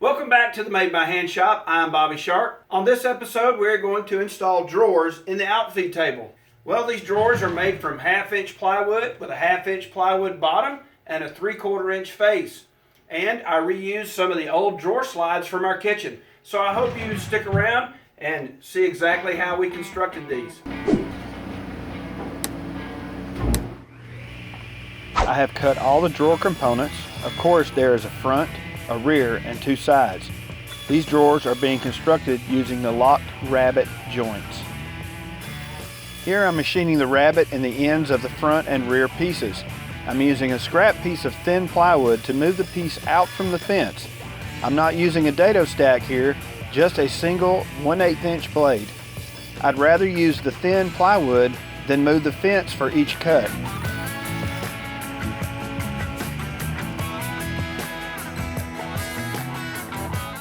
Welcome back to the Made by Hand shop. I'm Bobby Sharp. On this episode, we're going to install drawers in the Outfeed table. Well, these drawers are made from 1/2-inch plywood with a 1/2-inch plywood bottom and a 3/4-inch face. And I reused some of the old drawer slides from our kitchen. So I hope you stick around and see exactly how we constructed these. I have cut all the drawer components. Of course, there is a front, a rear, and 2 sides. These drawers are being constructed using the locked rabbet joints. Here I'm machining the rabbet in the ends of the front and rear pieces. I'm using a scrap piece of thin plywood to move the piece out from the fence. I'm not using a dado stack here, just a single 1/8-inch blade. I'd rather use the thin plywood than move the fence for each cut.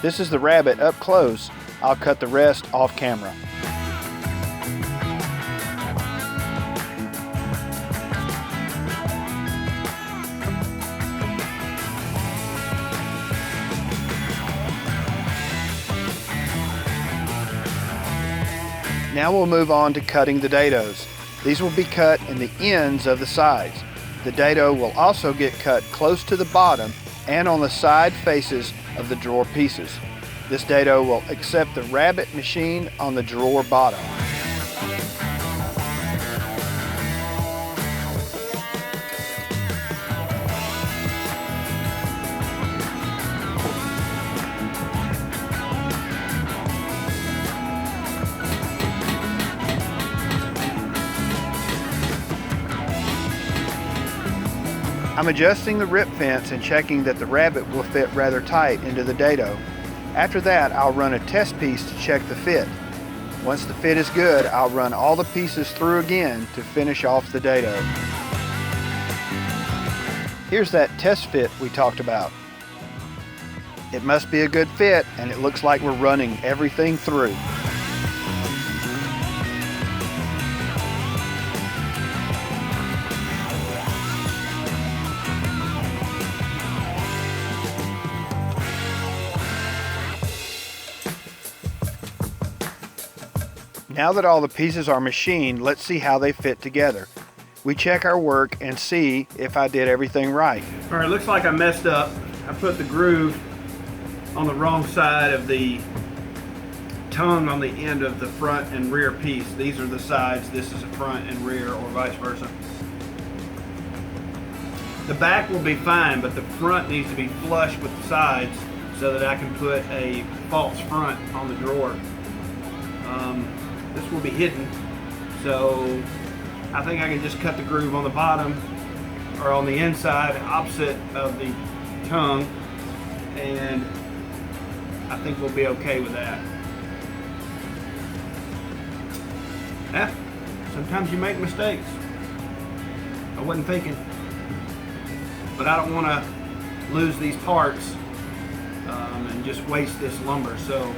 This is the rabbet up close. I'll cut the rest off camera. Now we'll move on to cutting the dados. These will be cut in the ends of the sides. The dado will also get cut close to the bottom and on the side faces of the drawer pieces. This dado will accept the rabbet machine on the drawer bottom. I'm adjusting the rip fence and checking that the rabbet will fit rather tight into the dado. After that, I'll run a test piece to check the fit. Once the fit is good, I'll run all the pieces through again to finish off the dado. Here's that test fit we talked about. It must be a good fit, and it looks like we're running everything through. Now that all the pieces are machined, let's see how they fit together. We check our work and see if I did everything right. All right, looks like I messed up. I put the groove on the wrong side of the tongue on the end of the front and rear piece. These are the sides, this is the front and rear, or vice versa. The back will be fine, but the front needs to be flush with the sides so that I can put a false front on the drawer. This will be hidden, so I think I can just cut the groove on the bottom or on the inside opposite of the tongue, and I think we'll be okay with that. Yeah, sometimes you make mistakes. I wasn't thinking, but I don't want to lose these parts and just waste this lumber. So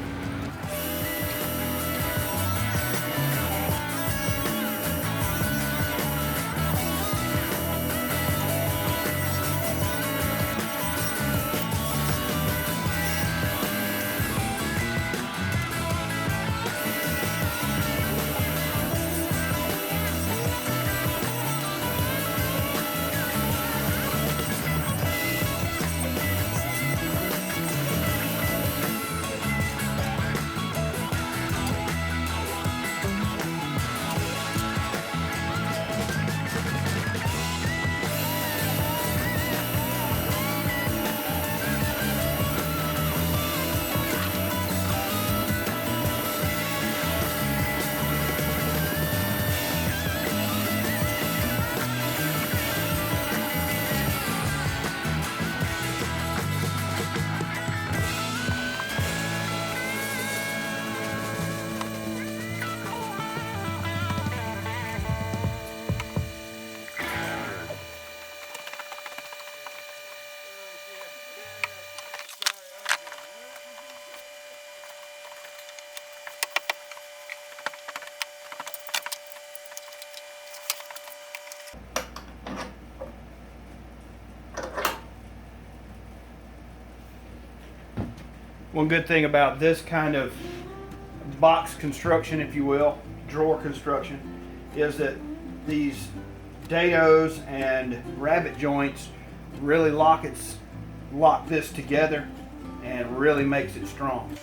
One good thing about this kind of box construction, if you will, drawer construction, is that these dados and rabbet joints really lock this together and really makes it strong.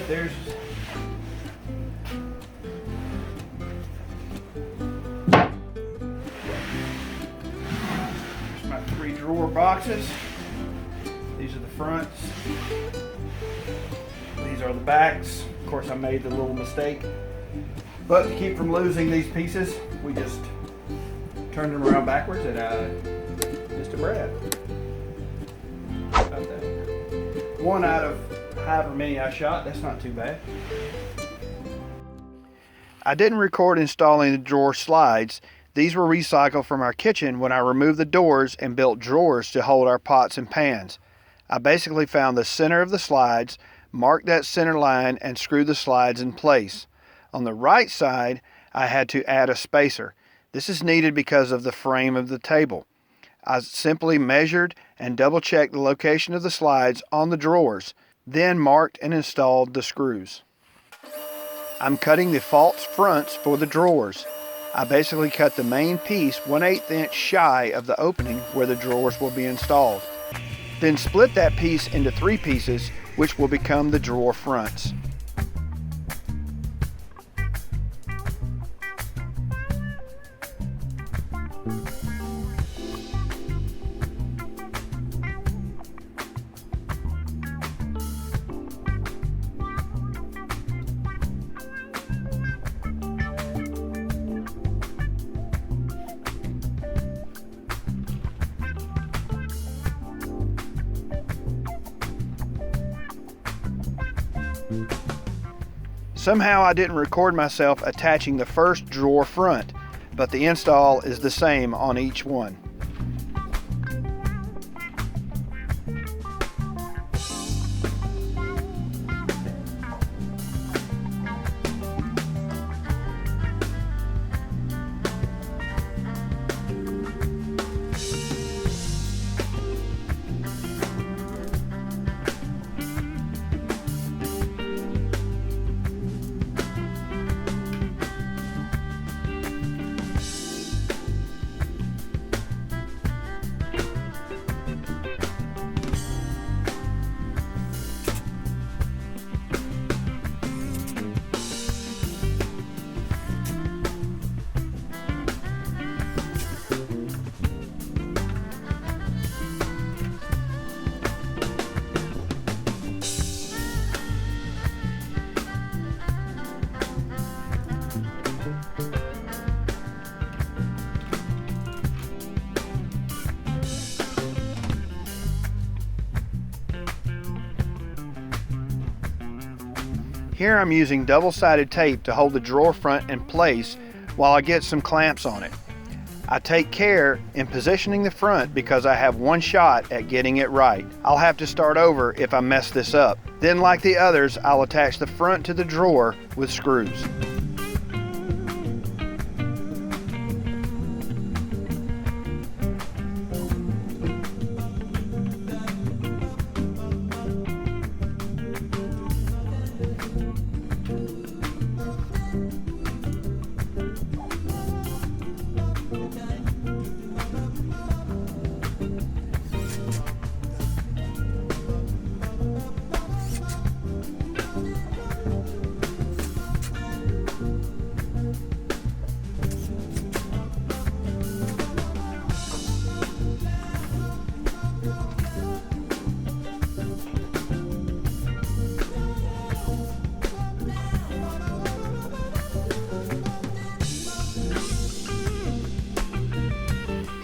There's my 3 drawer boxes. These are the fronts. These are the backs. Of course, I made the little mistake. But to keep from losing these pieces, we just turned them around backwards and just a Brad. About that. 1 out of however many I shot, that's not too bad. I didn't record installing the drawer slides. These were recycled from our kitchen when I removed the doors and built drawers to hold our pots and pans. I basically found the center of the slides, marked that center line, and screwed the slides in place. On the right side, I had to add a spacer. This is needed because of the frame of the table. I simply measured and double-checked the location of the slides on the drawers, then marked and installed the screws. I'm cutting the false fronts for the drawers. I basically cut the main piece 1/8 inch shy of the opening where the drawers will be installed. Then split that piece into 3 pieces, which will become the drawer fronts. Somehow I didn't record myself attaching the first drawer front, but the install is the same on each one. Here I'm using double-sided tape to hold the drawer front in place while I get some clamps on it. I take care in positioning the front because I have one shot at getting it right. I'll have to start over if I mess this up. Then, like the others, I'll attach the front to the drawer with screws.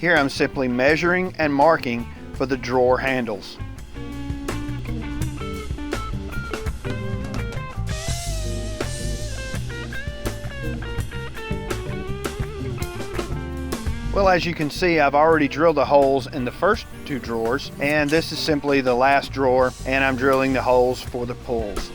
Here I'm simply measuring and marking for the drawer handles. Well, as you can see, I've already drilled the holes in the first two drawers, and this is simply the last drawer, and I'm drilling the holes for the pulls.